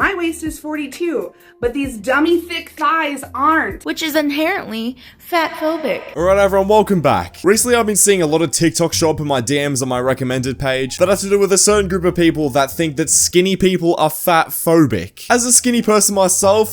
my waist is 42, but these dummy thick thighs aren't. Which is inherently fatphobic. Alright everyone, welcome back. Recently I've been seeing a lot of TikTok show up in my DMs on my recommended page that has to do with a certain group of people that think that skinny people are fatphobic. As a skinny person myself,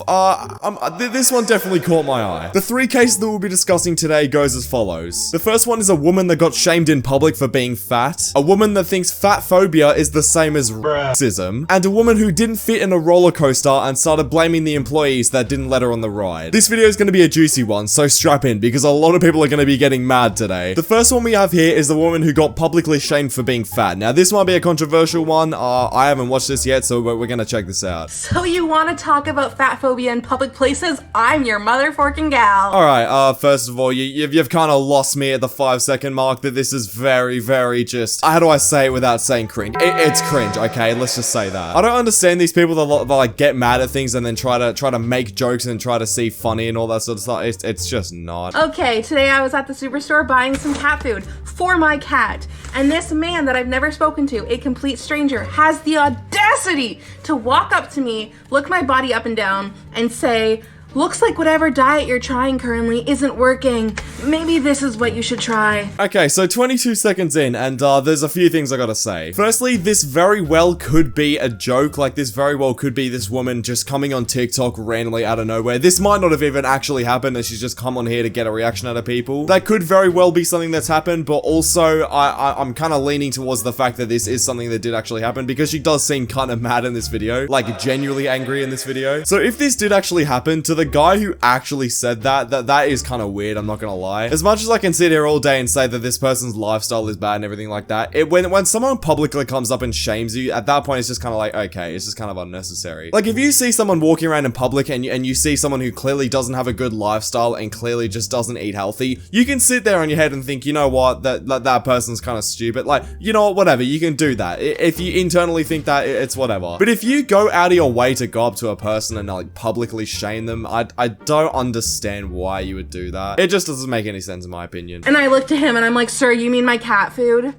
this one definitely caught my eye. The three cases that we'll be discussing today goes as follows. The first one is a woman that got shamed in public for being fat, a woman that thinks fat phobia is the same as racism, and a woman who didn't fit in a roller coaster and started blaming the employees that didn't let her on the ride. This video is going to be a juicy one, so strap in because a lot of people are going to be getting mad today. The first one we have here is the woman who got publicly shamed for being fat. Now this might be a controversial one. I haven't watched this yet, so we're going to check this out. So you want to talk about fat phobia in public places? I'm your motherforking gal. Alright, first of all, you've kind of lost me at the 5-second mark that this is very, very just, how do I say it without saying cringe? It's cringe, okay? Let's just say that. I don't understand these people that like get mad at things and then try to make jokes and try to see funny and all that sort of stuff. It's just not. Okay, today I was at the superstore buying some cat food for my cat, and this man that I've never spoken to, a complete stranger, has the audacity to walk up to me, look my body up and down, and say, "Looks like whatever diet you're trying currently isn't working. Maybe this is what you should try." Okay, so 22 seconds in, and there's a few things I gotta say. Firstly, this very well could be a joke. Like, this very well could be this woman just coming on TikTok randomly out of nowhere. This might not have even actually happened, and she's just come on here to get a reaction out of people. That could very well be something that's happened, but also, I'm kind of leaning towards the fact that this is something that did actually happen, because she does seem kind of mad in this video. Like, genuinely angry in this video. So if this did actually happen, to the guy who actually said that is kind of weird, I'm not gonna lie. As much as I can sit here all day and say that this person's lifestyle is bad and everything like that, when someone publicly comes up and shames you, at that point it's just kind of like, okay, it's just kind of unnecessary. Like, if you see someone walking around in public and you see someone who clearly doesn't have a good lifestyle and clearly just doesn't eat healthy, you can sit there on your head and think, you know what, that person's kind of stupid. Like, you know what, whatever, you can do that. If you internally think that, it's whatever. But if you go out of your way to go up to a person and like publicly shame them, I don't understand why you would do that. It just doesn't make any sense in my opinion. And I looked at him and I'm like, "Sir, you mean my cat food?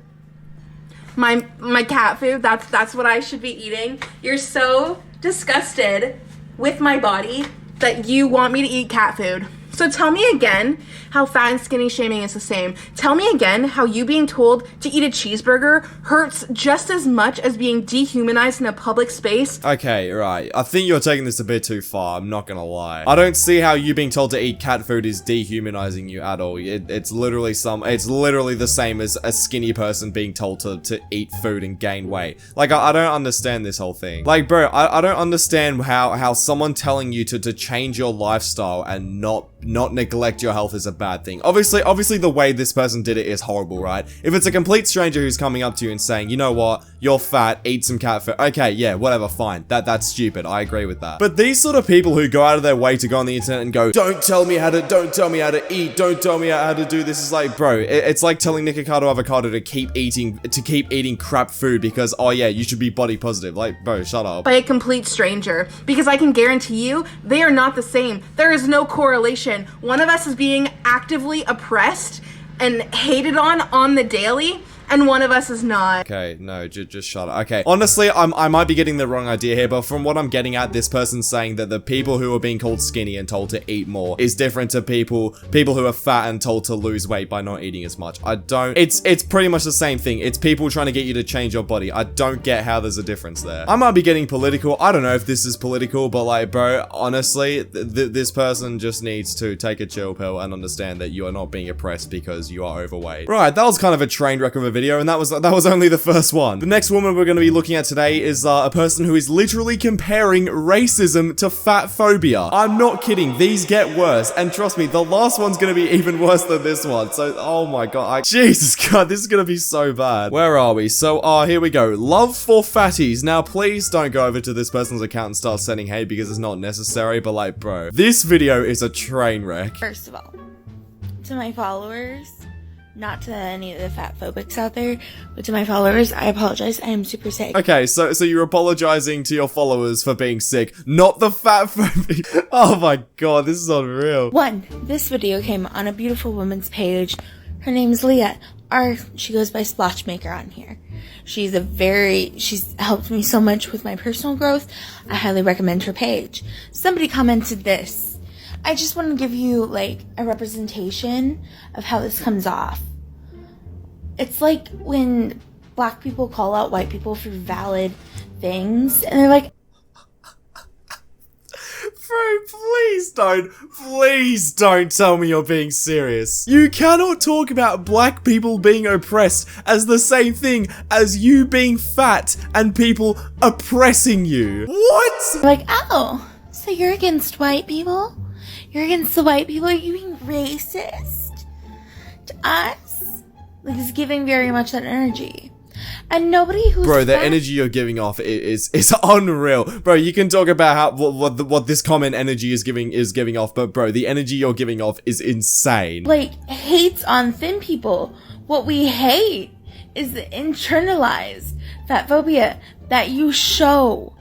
My cat food? That's what I should be eating? You're so disgusted with my body that you want me to eat cat food. So tell me again how fat and skinny shaming is the same. Tell me again how you being told to eat a cheeseburger hurts just as much as being dehumanized in a public space." Okay, right. I think you're taking this a bit too far, I'm not gonna lie. I don't see how you being told to eat cat food is dehumanizing you at all. It's literally the same as a skinny person being told to eat food and gain weight. Like, I don't understand this whole thing. Like, bro, I don't understand how someone telling you to change your lifestyle and not neglect your health is a bad thing. Obviously the way this person did it is horrible, right? If it's a complete stranger who's coming up to you and saying, you know what, you're fat, eat some cat food. Okay, yeah, whatever, fine. That's stupid. I agree with that. But these sort of people who go out of their way to go on the internet and go, don't tell me how to eat, don't tell me how to do this, is like, bro, it's like telling Nikocado Avocado to keep eating crap food because, oh yeah, you should be body positive. Like, bro, shut up. By a complete stranger, because I can guarantee you they are not the same. There is no correlation. One of us is being actively oppressed and hated on the daily, and one of us is not. Okay, no, just shut up. Okay, honestly, I might be getting the wrong idea here, but from what I'm getting at, this person's saying that the people who are being called skinny and told to eat more is different to people who are fat and told to lose weight by not eating as much. It's pretty much the same thing. It's people trying to get you to change your body. I don't get how there's a difference there. I might be getting political. I don't know if this is political, but like, bro, honestly, this person just needs to take a chill pill and understand that you are not being oppressed because you are overweight. Right, that was kind of a train wreck of a video, and that was only the first one. The next woman we're going to be looking at today is a person who is literally comparing racism to fat phobia. I'm not kidding, these get worse, and trust me, the last one's going to be even worse than this one. So, oh my god, Jesus god, this is going to be so bad. Where are we? So, here we go. Love for fatties. Now, please don't go over to this person's account and start sending hate because it's not necessary, but like, bro, this video is a train wreck. First of all, to my followers, not to any of the fat phobics out there, but to my followers, I apologize. I am super sick. Okay, so you're apologizing to your followers for being sick, not the fat phobic. Oh my god, this is unreal. 1. This video came on a beautiful woman's page. Her name's Leah, or she goes by Splotchmaker on here. She's helped me so much with my personal growth. I highly recommend her page. Somebody commented this. I just want to give you like a representation of how this comes off. It's like when black people call out white people for valid things, and they're like, bro, please don't tell me you're being serious. You cannot talk about black people being oppressed as the same thing as you being fat and people oppressing you. What? like, oh, so you're against white people? You're against the white people? Are you being racist to us? Like, it's giving very much that energy. And nobody who's bro, the energy you're giving off is unreal. Bro, you can talk about how what this comment energy is giving off, but bro, the energy you're giving off is insane. like hates on thin people. What we hate is the internalized fat phobia that you show.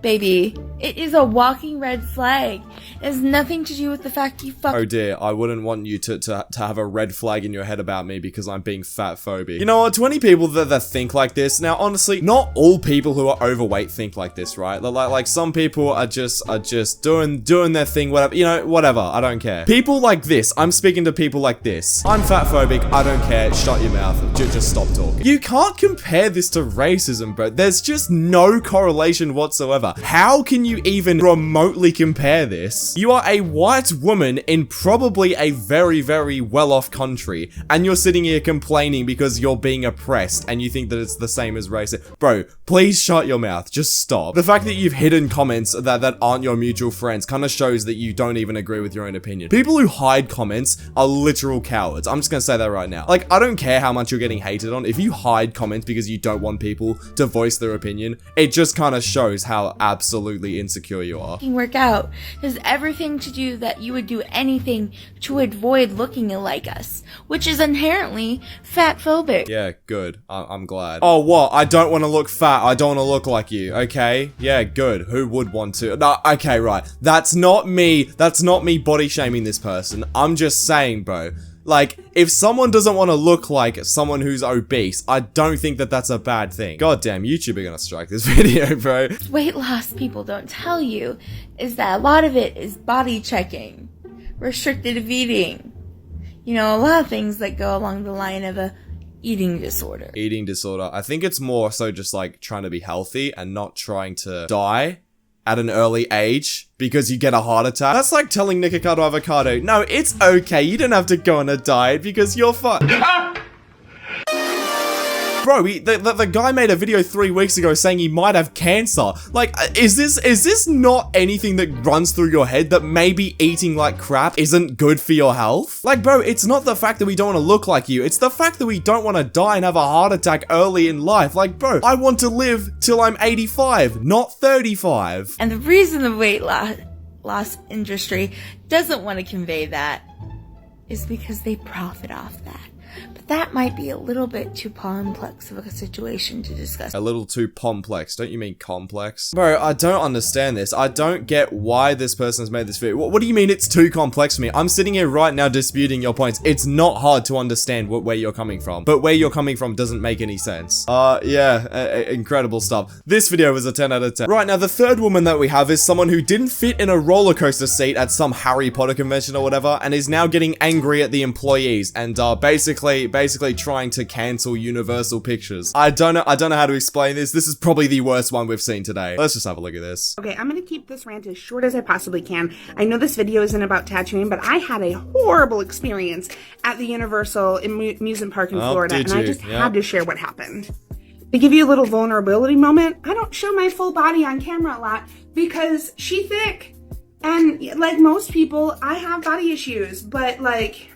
Baby, it is a walking red flag. It has nothing to do with the fact you fuck. Oh dear, I wouldn't want you to have a red flag in your head about me because I'm being fat phobic. You know what, to any people that think like this, now honestly, not all people who are overweight think like this, right? Like some people are just doing their thing, whatever, you know, whatever, I don't care. People like this, I'm speaking to people like this. I'm fat phobic, I don't care, shut your mouth, just stop talking. You can't compare this to racism, bro. There's just no correlation whatsoever. How can you even remotely compare this? You are a white woman in probably a very, very well-off country, and you're sitting here complaining because you're being oppressed, and you think that it's the same as racism. Bro, please shut your mouth. Just stop. The fact that you've hidden comments that aren't your mutual friends kind of shows that you don't even agree with your own opinion. People who hide comments are literal cowards. I'm just gonna say that right now. Like, I don't care how much you're getting hated on. If you hide comments because you don't want people to voice their opinion, it just kind of shows how absolutely insecure you are. Work out has everything to do that you would do anything to avoid looking like us, which is inherently fat phobic. Yeah, good. I'm glad. Oh, what? I don't want to look fat. I don't want to look like you. Okay? Yeah, good. Who would want to? No, okay, right. That's not me. That's not me body shaming this person. I'm just saying, bro. Like, if someone doesn't want to look like someone who's obese, I don't think that that's a bad thing. God damn, YouTube are gonna strike this video, bro. Weight loss people don't tell you is that a lot of it is body checking, restrictive eating, you know, a lot of things that go along the line of a eating disorder. Eating disorder. I think it's more so just like trying to be healthy and not trying to die at an early age because you get a heart attack. That's like telling Nikocado Avocado, no, it's okay, you don't have to go on a diet because you're fine. Bro, the guy made a video 3 weeks ago saying he might have cancer. Like, is this not anything that runs through your head that maybe eating like crap isn't good for your health? Like, bro, it's not the fact that we don't want to look like you. It's the fact that we don't want to die and have a heart attack early in life. Like, bro, I want to live till I'm 85, not 35. And the reason the weight loss industry doesn't want to convey that is because they profit off that. But that might be a little bit too complex of a situation to discuss. A little too complex. Don't you mean complex? Bro, I don't understand this. I don't get why this person has made this video. What do you mean it's too complex for me? I'm sitting here right now disputing your points. It's not hard to understand where you're coming from. But where you're coming from doesn't make any sense. Yeah, incredible stuff. This video was a 10 out of 10. Right, now the third woman that we have is someone who didn't fit in a roller coaster seat at some Harry Potter convention or whatever, and is now getting angry at the employees and basically trying to cancel Universal Pictures. I don't know how to explain this. This is probably the worst one we've seen today. Let's just have a look at this. Okay, I'm gonna keep this rant as short as I possibly can. I know this video isn't about tattooing, but I had a horrible experience at the Universal amusement park in Florida, and I just had to share what happened. To give you a little vulnerability moment, I don't show my full body on camera a lot because she's thick. And like most people, I have body issues, but like,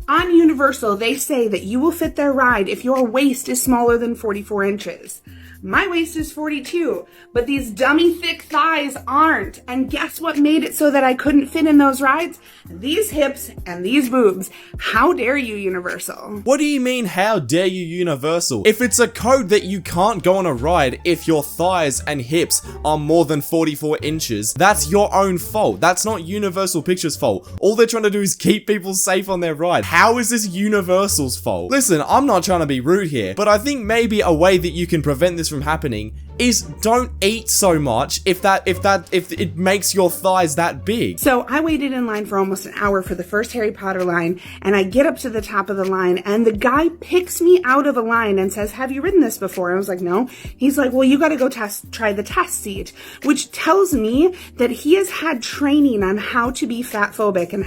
on Universal, they say that you will fit their ride if your waist is smaller than 44 inches. My waist is 42, but these dummy thick thighs aren't. And guess what made it so that I couldn't fit in those rides? These hips and these boobs. How dare you, Universal? What do you mean, how dare you, Universal? If it's a code that you can't go on a ride if your thighs and hips are more than 44 inches, that's your own fault. That's not Universal Pictures' fault. All they're trying to do is keep people safe on their ride. How is this Universal's fault? Listen, I'm not trying to be rude here, but I think maybe a way that you can prevent this from happening is don't eat so much if it makes your thighs that big. So I waited in line for almost an hour for the first Harry Potter line, and I get up to the top of the line, and the guy picks me out of a line and says, "Have you ridden this before?" I was like, "No." He's like, "Well, you got to go try the test seat," which tells me that he has had training on how to be fatphobic and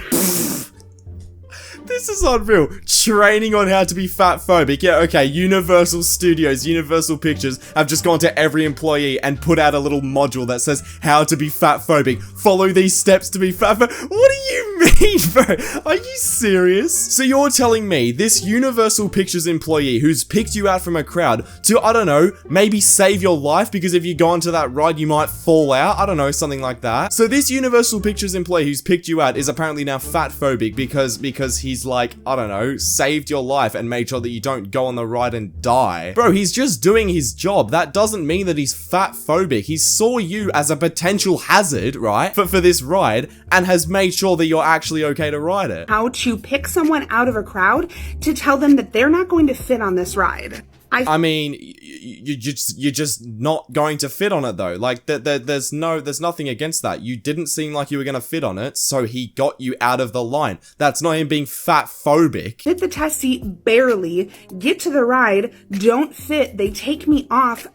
This is unreal. Training on how to be fatphobic. Yeah, okay, Universal Studios, Universal Pictures have just gone to every employee and put out a little module that says how to be fatphobic. Follow these steps to be fatphobic. What do you mean, bro? Are you serious? So you're telling me this Universal Pictures employee who's picked you out from a crowd to, I don't know, maybe save your life because if you go onto that ride you might fall out? I don't know, something like that. So this Universal Pictures employee who's picked you out is apparently now fatphobic because he's like, I don't know, saved your life and made sure that you don't go on the ride and die. Bro, he's just doing his job. That doesn't mean that he's fatphobic. He saw you as a potential hazard, right, for this ride and has made sure that you're actually okay to ride it. How to pick someone out of a crowd to tell them that they're not going to fit on this ride. I mean, you're just not going to fit on it though. Like there's nothing against that. You didn't seem like you were gonna fit on it, so he got you out of the line. That's not him being fatphobic. Fit the test seat barely, get to the ride, don't fit, they take me off,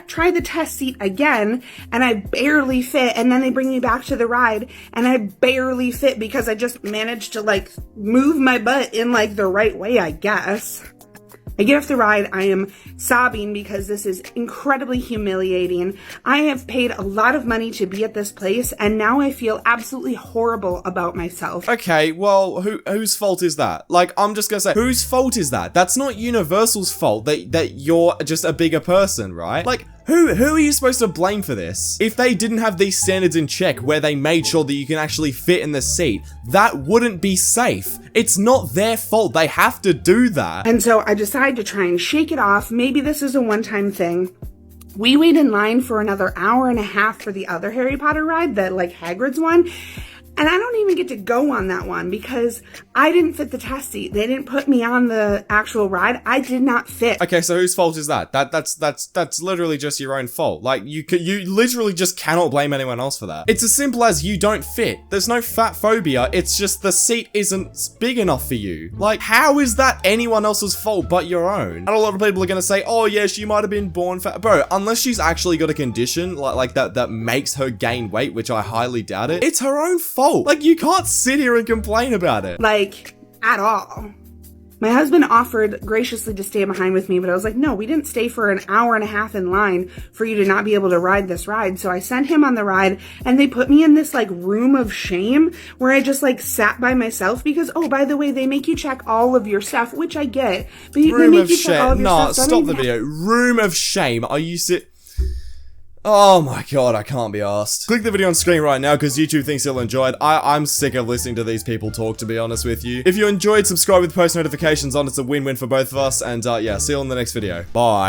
try the test seat again, and I barely fit, and then they bring me back to the ride, and I barely fit because I just managed to like move my butt in like the right way, I guess. I get off the ride, I am sobbing because this is incredibly humiliating. I have paid a lot of money to be at this place, and now I feel absolutely horrible about myself. Okay, well, whose fault is that? Like, I'm just gonna say, whose fault is that? That's not Universal's fault that you're just a bigger person, right? Like, who are you supposed to blame for this? If they didn't have these standards in check where they made sure that you can actually fit in the seat, that wouldn't be safe. It's not their fault. They have to do that. And so I decided to try and shake it off. Maybe this is a one-time thing. We wait in line for another hour and a half for the other Harry Potter ride, the like Hagrid's one. And I don't even get to go on that one because I didn't fit the test seat. They didn't put me on the actual ride. I did not fit. Okay, so whose fault is that? That's literally just your own fault. Like, you literally just cannot blame anyone else for that. It's as simple as you don't fit. There's no fat phobia. It's just the seat isn't big enough for you. Like, how is that anyone else's fault but your own? And a lot of people are gonna say, oh yeah, she might have been born fat. Bro, unless she's actually got a condition like that makes her gain weight, which I highly doubt it, it's her own fault. Like, you can't sit here and complain about it. Like, at all. My husband offered graciously to stay behind with me, but I was like, no, we didn't stay for an hour and a half in line for you to not be able to ride this ride. So I sent him on the ride, and they put me in this like room of shame where I just like sat by myself because, oh, by the way, they make you check all of your stuff, which I get. But they make you check all of your stuff. Nah, stop the video. Room of shame. Are you Oh my god, I can't be arsed. Click the video on screen right now because YouTube thinks you'll enjoy it. I'm sick of listening to these people talk, to be honest with you. If you enjoyed, subscribe with post notifications on. It's a win-win for both of us. And yeah, see you on the next video. Bye.